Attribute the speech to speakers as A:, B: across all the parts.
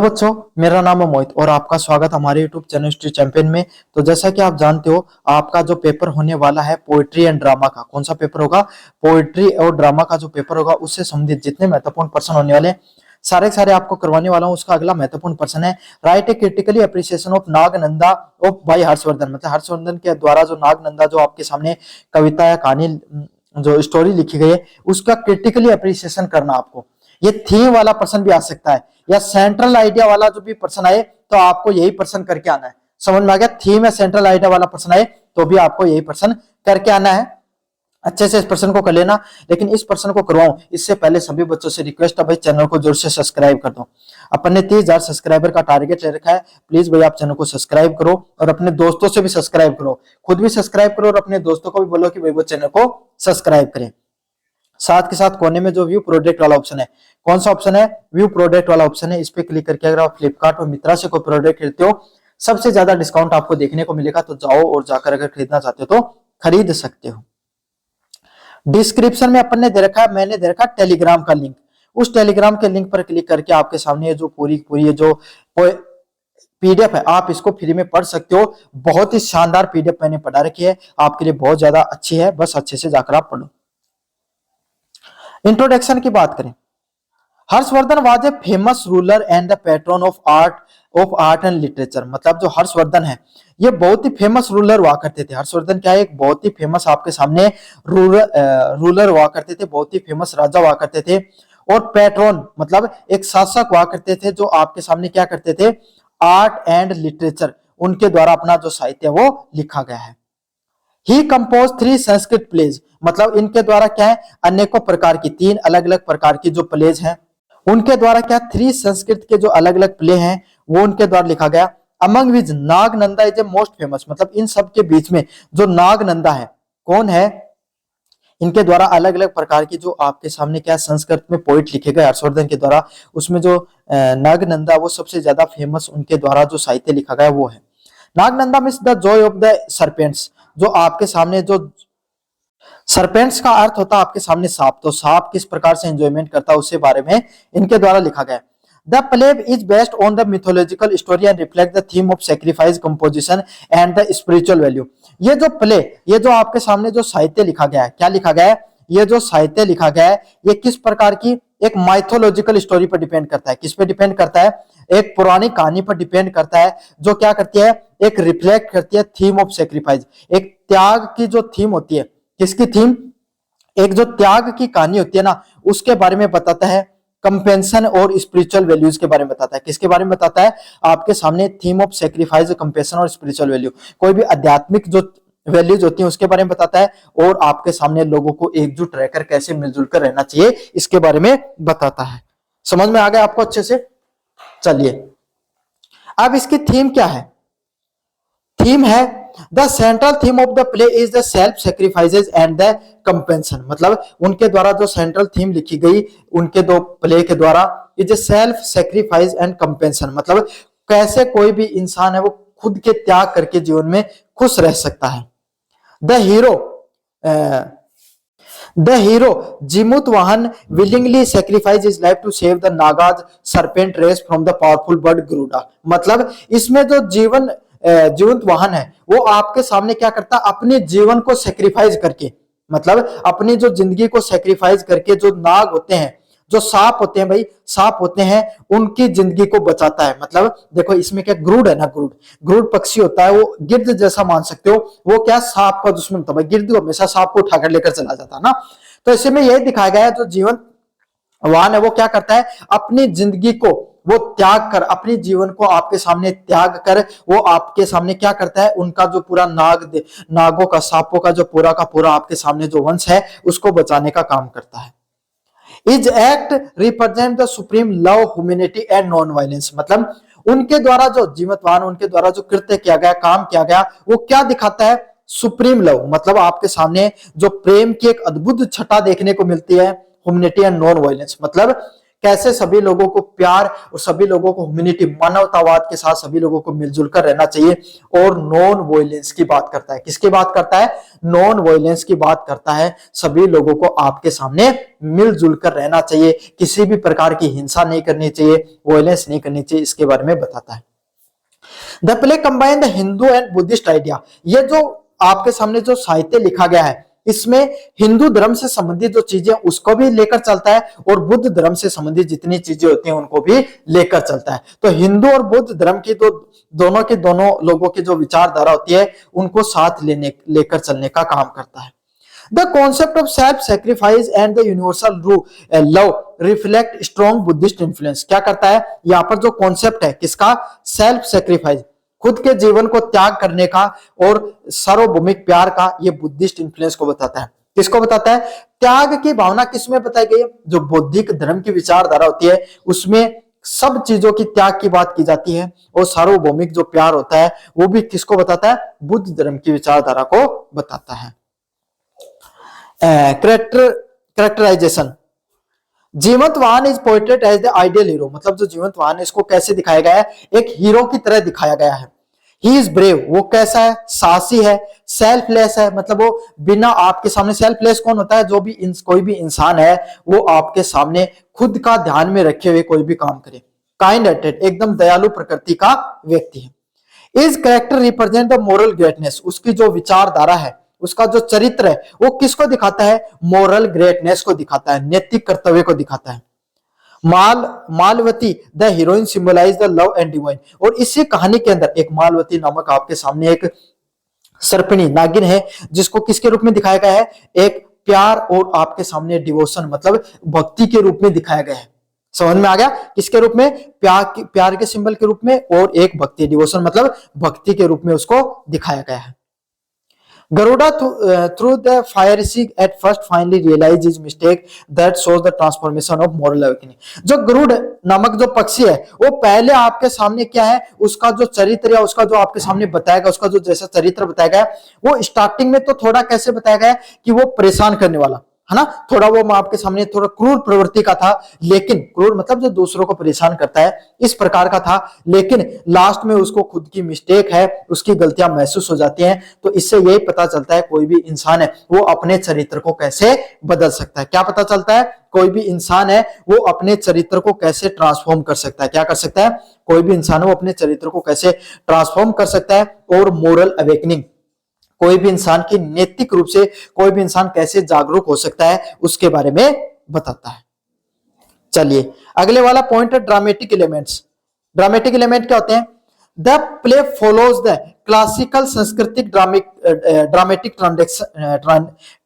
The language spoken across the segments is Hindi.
A: बच्चों, मेरा नाम है मोहित और आपका स्वागत हमारे यूट्यूब चैनल हिस्ट्री चैंपियन में। तो जैसा कि आप जानते हो, आपका जो पेपर होने वाला है पोएट्री एंड ड्रामा का, कौन सा पेपर होगा? पोएट्री और ड्रामा का जो पेपर होगा, उससे संबंधित जितने महत्वपूर्ण प्रश्न होने वाले सारे के सारे आपको करवाने वाला हूं। उसका अगला महत्वपूर्ण प्रश्न है, write a critically appreciation of Nagananda of by Harshvardhan. मतलब हर्षवर्धन के द्वारा जो नागनंदा, जो आपके सामने कविता या कहानी, जो स्टोरी लिखी गई है, उसका क्रिटिकली अप्रिसिएशन करना। आपको ये थीम वाला प्रश्न भी आ सकता है या सेंट्रल आइडिया वाला जो भी प्रश्न आए तो आपको यही प्रश्न करके आना है। समझ में आ गया? थीम या सेंट्रल आइडिया वाला प्रश्न आए तो भी आपको यही प्रश्न करके आना है। अच्छे से इस प्रश्न को कर लेना। लेकिन इस प्रश्न को करवाऊं इससे पहले सभी बच्चों से रिक्वेस्ट है भाई, चैनल को जोर से सब्सक्राइब कर दो। अपन ने 30,000 सब्सक्राइबर का टारगेट ले रखा है। प्लीज भाई आप चैनल को सब्सक्राइब करो और अपने दोस्तों से भी सब्सक्राइब करो, खुद भी सब्सक्राइब करो और अपने दोस्तों को भी बोलो कि भाई वो चैनल को सब्सक्राइब करें। साथ के साथ कोने में जो व्यू प्रोडक्ट वाला ऑप्शन है, कौन सा ऑप्शन है? व्यू प्रोडक्ट वाला ऑप्शन है। इस पे क्लिक करके अगर आप फ्लिपकार्ट और मित्रा से कोई प्रोडक्ट खरीदते हो, सबसे ज्यादा डिस्काउंट आपको देखने को मिलेगा। तो जाओ और जाकर अगर खरीदना चाहते हो तो खरीद सकते हो। डिस्क्रिप्शन में अपन ने दे रखा है, मैंने दे रखा टेलीग्राम का लिंक। उस टेलीग्राम के लिंक पर क्लिक करके आपके सामने ये जो पूरी जो पीडीएफ है, आप इसको फ्री में पढ़ सकते हो। बहुत ही शानदार पीडीएफ मैंने पढ़ा रखी है, आपके लिए बहुत ज्यादा अच्छी है। बस अच्छे से जाकर आप पढ़ो। इंट्रोडक्शन की बात करें, Harshvardhan was a famous ruler and the pattern of art and literature. मतलब जो हर्षवर्धन है, ये बहुत ही फेमस रूलर हुआ करते थे। हर्षवर्धन क्या है? एक बहुत ही फेमस आपके सामने रूलर हुआ करते थे, बहुत ही फेमस राजा हुआ करते थे। और पैट्रन मतलब एक शासक हुआ करते थे, जो आपके सामने क्या करते थे? आर्ट एंड लिटरेचर, उनके द्वारा अपना जो साहित्य वो लिखा गया है। ही कंपोज 3 संस्कृत प्लेज। मतलब इनके द्वारा क्या है? अनेकों प्रकार की 3 अलग अलग प्रकार की जो प्लेज हैं, उनके द्वारा क्या 3 संस्कृत के जो अलग अलग प्ले हैं वो उनके द्वारा लिखा गया। Among which Nagananda is a most famous. मतलब इन सब के बीच में जो नागनंदा है, कौन है? इनके द्वारा अलग अलग प्रकार की जो आपके सामने क्या संस्कृत में पोइट लिखे गए हर्षवर्धन के द्वारा, उसमें जो नागनंदा वो सबसे ज्यादा फेमस, उनके द्वारा जो साहित्य लिखा गया वो है। Nagananda means the joy of the serpents. जो आपके सामने जो सर्पेंट्स का अर्थ होता है आपके सामने सांप, तो सांप किस प्रकार से एंजॉयमेंट करता है उसके बारे में इनके द्वारा लिखा गया है। The play is based on the mythological story and reflect the theme of sacrifice, composition and the spiritual value. ये जो प्ले, ये जो आपके सामने जो साहित्य लिखा गया है, क्या लिखा गया है? ये जो साहित्य लिखा गया है ये किस प्रकार की? एक माइथोलॉजिकल स्टोरी पर डिपेंड करता है। किस पे डिपेंड करता है? एक पुरानी कहानी पर डिपेंड करता है, जो क्या करती है? एक रिफ्लेक्ट करती है थीम ऑफ सैक्रिफाइस। एक त्याग की जो थीम होती है, किसकी थीम? एक जो त्याग की कहानी होती है ना, उसके बारे में बताता है। कंपेंशन और स्पिरिचुअल वैल्यूज के बारे में बताता है। किसके बारे में बताता है? आपके सामने थीम ऑफ सैक्रिफाइस, कंपेंशन और स्पिरिचुअल वैल्यू, कोई भी आध्यात्मिक जो वैल्यूज होती हैं उसके बारे में बताता है। और आपके सामने लोगों को एकजुट रहकर कैसे मिलजुल कर रहना चाहिए इसके बारे में बताता है। समझ में आ गया आपको अच्छे से? चलिए, अब इसकी थीम क्या है? थीम है the central theme of the play is the self sacrifices and the compassion. मतलब उनके द्वारा जो सेंट्रल थीम लिखी गई उनके दो प्ले के द्वारा, इज सेल्फ सेक्रीफाइस एंड कंपेंशन। मतलब कैसे कोई भी इंसान है वो खुद के त्याग करके जीवन में खुश रह सकता है। The hero Jimutavahana willingly sacrifice his life to save the Nagas serpent race from the powerful bird Garuda. मतलब इसमें जो जीवंत वाहन है वो आपके सामने क्या करता है? अपने जीवन को सेक्रीफाइस करके, मतलब अपनी जो जिंदगी को सेक्रीफाइस करके, जो नाग होते हैं, जो सांप होते हैं भाई, सांप होते हैं, उनकी जिंदगी को बचाता है। मतलब देखो इसमें क्या, गरुड़ है ना, गरुड़ पक्षी होता है, वो गिद्ध जैसा मान सकते हो। वो क्या, सांप का दुश्मन था भाई। गिद्ध हमेशा सांप को उठाकर लेकर चला जाता है ना। तो इसी में यही दिखाया गया है, जो जीवन वाहन है वो क्या करता है? अपनी जिंदगी को वो त्याग कर, अपने जीवन को आपके सामने त्याग कर, वो आपके सामने क्या करता है? उनका जो पूरा नागों का, सांपों का जो पूरा का पूरा आपके सामने जो वंश है उसको बचाने का काम करता है। Is act represent the supreme love, humanity and non violence. मतलब उनके द्वारा जो जीवनवान, उनके द्वारा जो कृत्य किया गया, काम किया गया, वो क्या दिखाता है? Supreme love. मतलब आपके सामने जो प्रेम की एक अद्भुत छटा देखने को मिलती है, ह्यूमैनिटी एंड नॉन वायलेंस। मतलब कैसे सभी लोगों को प्यार और सभी लोगों को ह्यूमैनिटी, मानवतावाद के साथ सभी लोगों को मिलजुल कर रहना चाहिए। और नॉन वायलेंस की बात करता है। किसकी बात करता है? नॉन वायलेंस की बात करता है। सभी लोगों को आपके सामने मिलजुल कर रहना चाहिए, किसी भी प्रकार की हिंसा नहीं करनी चाहिए, वायलेंस नहीं करनी चाहिए, इसके बारे में बताता है। The play combine the Hindu and Buddhist idea. ये जो आपके सामने जो साहित्य लिखा गया है, इसमें हिंदू धर्म से संबंधित जो चीजें उसको भी लेकर चलता है और बुद्ध धर्म से संबंधित जितनी चीजें होती हैं उनको भी लेकर चलता है। तो हिंदू और बुद्ध धर्म की तो दोनों के दोनों लोगों की जो विचारधारा होती है उनको साथ लेकर चलने का काम करता है। The concept of self-sacrifice and the universal love reflect strong Buddhist influence। क्या करता है यहाँ पर जो कॉन्सेप्ट है किसका? सेल्फ सेक्रीफाइस, खुद के जीवन को त्याग करने का और सार्वभौमिक प्यार का, ये बुद्धिस्ट इन्फ्लुएंस को बताता है। किसको बताता है? त्याग की भावना किसमें बताई गई है? जो बौद्धिक धर्म की विचारधारा होती है उसमें सब चीजों की त्याग की बात की जाती है। और सार्वभौमिक जो प्यार होता है वो भी किसको बताता है? बुद्ध धर्म की विचारधारा को बताता है। Characterization, Jimutavahana is portrayed as the ideal hero. मतलब जो जीवंत वाहन है इसको कैसे दिखाया गया है? एक हीरो की तरह दिखाया गया है। ही इज ब्रेव, वो कैसा है? साहसी है। सेल्फलेस है, मतलब वो बिना आपके सामने, सेल्फलेस कौन होता है? जो भी कोई भी इंसान है वो आपके सामने खुद का ध्यान में रखे हुए कोई भी काम करे। काइंड हार्टेड, एकदम दयालु प्रकृति का व्यक्ति है। Is character represent the moral greatness, उसकी जो विचारधारा है, उसका जो चरित्र है वो किसको दिखाता है? मोरल ग्रेटनेस को दिखाता है, नैतिक कर्तव्य को दिखाता है। Malavati the heroine symbolise the love and divine. और इसी कहानी के अंदर एक मालवती नामक आपके सामने एक सर्पिणी नागिन है जिसको किसके रूप में दिखाया गया है? एक प्यार और आपके सामने डिवोशन, मतलब भक्ति के रूप में दिखाया गया है। समझ में आ गया? किसके रूप में? प्यार के सिंबल के रूप में, और एक भक्ति, डिवोशन मतलब भक्ति के रूप में उसको दिखाया गया है। Garuda through the fire seek at first finally realize his mistake that shows the transformation of moral awakening। जो गरुड़ नामक जो पक्षी है वो पहले आपके सामने क्या है? उसका जो चरित्र या उसका जो आपके सामने बताया गया, उसका जो जैसा चरित्र बताया गया वो स्टार्टिंग में तो थोड़ा कैसे बताया गया कि वो परेशान करने वाला है ना, थोड़ा वो आपके सामने थोड़ा क्रूर प्रवृत्ति का था। लेकिन क्रूर मतलब जो दूसरों को परेशान करता है इस प्रकार का था। लेकिन लास्ट में उसको खुद की मिस्टेक है, उसकी गलतियां महसूस हो जाती हैं। तो इससे यही पता चलता है कोई भी इंसान है वो अपने चरित्र को कैसे बदल सकता है। क्या पता चलता है? कोई भी इंसान है वो अपने चरित्र को कैसे ट्रांसफॉर्म कर सकता है। क्या कर सकता है? कोई भी इंसान वो अपने चरित्र को कैसे ट्रांसफॉर्म कर सकता है। और मोरल अवेकनिंग, कोई भी इंसान की नैतिक रूप से कोई भी इंसान कैसे जागरूक हो सकता है उसके बारे में बताता है। चलिए अगले वाला पॉइंट है ड्रामेटिक एलिमेंट्स। ड्रामेटिक एलिमेंट क्या होते हैं? The play follows the classical सांस्कृतिक ड्रामेटिक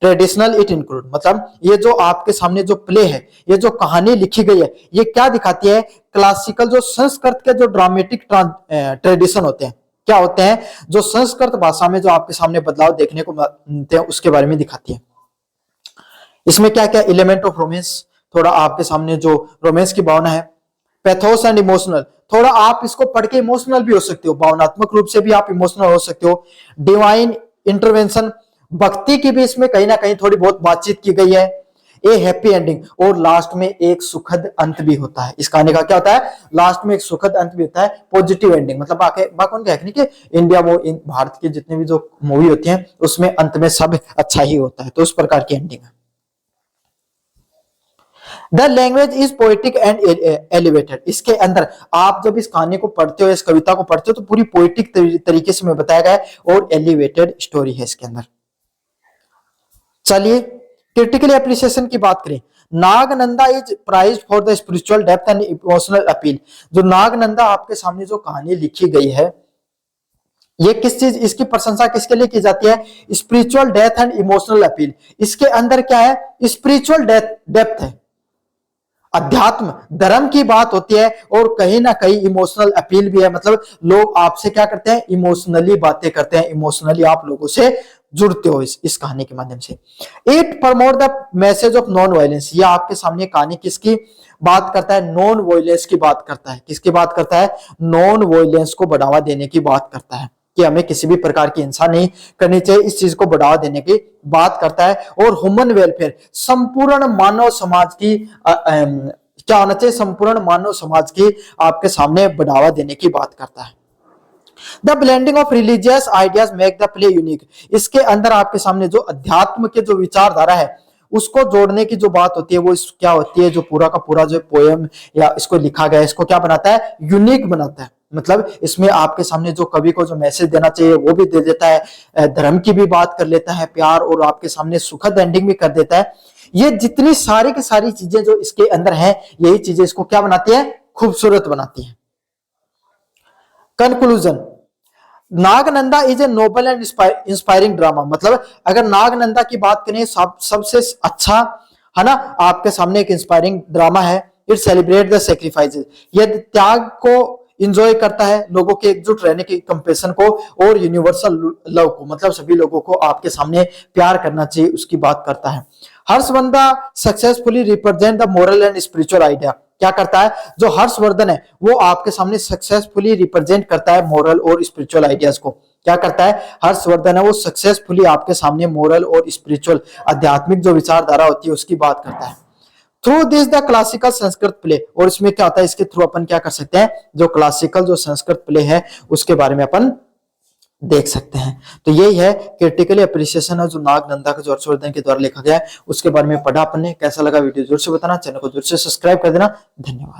A: ट्रेडिशनल इट इंक्लूड। मतलब ये जो आपके सामने जो प्ले है, ये जो कहानी लिखी गई है, ये क्या दिखाती है? क्लासिकल जो संस्कृत के जो ड्रामेटिक ट्रेडिशन होते हैं, क्या होते हैं, जो संस्कृत भाषा में जो आपके सामने बदलाव देखने को मिलते हैं उसके बारे में दिखाती है। इसमें क्या क्या एलिमेंट ऑफ रोमांस, थोड़ा आपके सामने जो रोमांस की भावना है। पैथोस एंड इमोशनल, थोड़ा आप इसको पढ़ के इमोशनल भी हो सकते हो, भावनात्मक रूप से भी आप इमोशनल हो सकते हो। डिवाइन इंटरवेंशन, भक्ति की भी इसमें कहीं ना कहीं थोड़ी बहुत बातचीत की गई है। ए हैप्पी एंडिंग, और लास्ट में एक सुखद अंत भी होता है। इस कहानी का क्या होता है? लास्ट में एक सुखद अंत भी होता है, पॉजिटिव एंडिंग। मतलब बाकी क्या है कि इंडिया वो भारत की जितने भी जो मूवी होती हैं उसमें अंत में सब अच्छा ही होता है, तो उस प्रकार की एंडिंग है। The language is poetic and elevated. इसके अंदर आप जब इस कहानी को पढ़ते हो, इस कविता को पढ़ते हो, तो पूरी पोएटिक तरीके से में बताया गया है और एलिवेटेड स्टोरी है इसके अंदर। चलिए क्रिटिकल एप्रिसिएशन की बात करें। Nagananda is prized for the spiritual depth and emotional appeal. जो नागनंदा आपके सामने जो कहानी लिखी गई है, ये किस चीज, इसकी प्रशंसा किसके लिए की जाती है? Spiritual depth and emotional appeal. इसके अंदर क्या है? स्पिरिचुअल डेप्थ है, अध्यात्म धर्म की बात होती है, और कहीं ना कहीं इमोशनल अपील भी है। मतलब लोग आपसे क्या करते हैं? इमोशनली बातें करते हैं, इमोशनली आप लोगों से जुड़ते हो इस कहानी के माध्यम से। It promote the message of non violence. ये आपके सामने कहानी किसकी बात करता है? नॉन वायलेंस की बात करता है। किसकी बात करता है? नॉन वायलेंस को बढ़ावा देने की बात करता है कि हमें किसी भी प्रकार की हिंसा नहीं करनी चाहिए, इस चीज को बढ़ावा देने की बात करता है। और ह्यूमन वेलफेयर, संपूर्ण मानव समाज की क्या होना चाहिए, संपूर्ण मानव समाज की आपके सामने बढ़ावा देने की बात करता है। The blending of religious ideas make the play unique, इसके अंदर आपके सामने जो अध्यात्म के जो विचारधारा है उसको जोड़ने की जो बात होती है वो क्या होती है, जो पूरा का पूरा जो पोएम या इसको लिखा गया है इसको क्या बनाता है, यूनिक बनाता है। मतलब इसमें आपके सामने जो कवि को जो मैसेज देना चाहिए वो भी दे देता है, धर्म की भी बात कर लेता है, प्यार, और आपके सामने सुखद एंडिंग भी कर देता है। ये जितनी सारी की सारी चीजें जो इसके अंदर हैं, यही चीजें इसको क्या बनाती है, खूबसूरत बनाती है। Conclusion, Nagananda is a noble and inspiring drama, मतलब अगर नागनंदा की बात करें सबसे अच्छा है ना, आपके सामने एक इंस्पायरिंग ड्रामा है। इट सेलिब्रेट द सेक्रीफाइसेस, यह त्याग को इंजॉय करता है, लोगों के एकजुट रहने की कंपेशन को, और यूनिवर्सल लव को, मतलब सभी लोगों को आपके सामने प्यार करना चाहिए उसकी बात करता है। Harshvardhan successfully represent the moral and spiritual idea, क्या करता है, जो हर्षवर्धन है वो आपके सामने सक्सेसफुली रिप्रेजेंट करता है मोरल और स्पिरिचुअल आइडियाज को। क्या करता है, हर्षवर्धन है वो सक्सेसफुली आपके सामने मोरल और स्पिरिचुअल आध्यात्मिक जो विचारधारा होती है उसकी बात करता है। Through this the classical Sanskrit play, और इसमें क्या होता है, इसके थ्रू अपन क्या कर सकते हैं, जो क्लासिकल जो संस्कृत प्ले है उसके बारे में अपन देख सकते हैं। तो यही है क्रिटिकली अप्रिसिएशन है जो नागनंदा का जो हर्षवर्धन के द्वारा लिखा गया है उसके बारे में पढ़ा अपन ने। कैसा लगा वीडियो जरूर से बताना, चैनल को जरूर से सब्सक्राइब कर देना। धन्यवाद।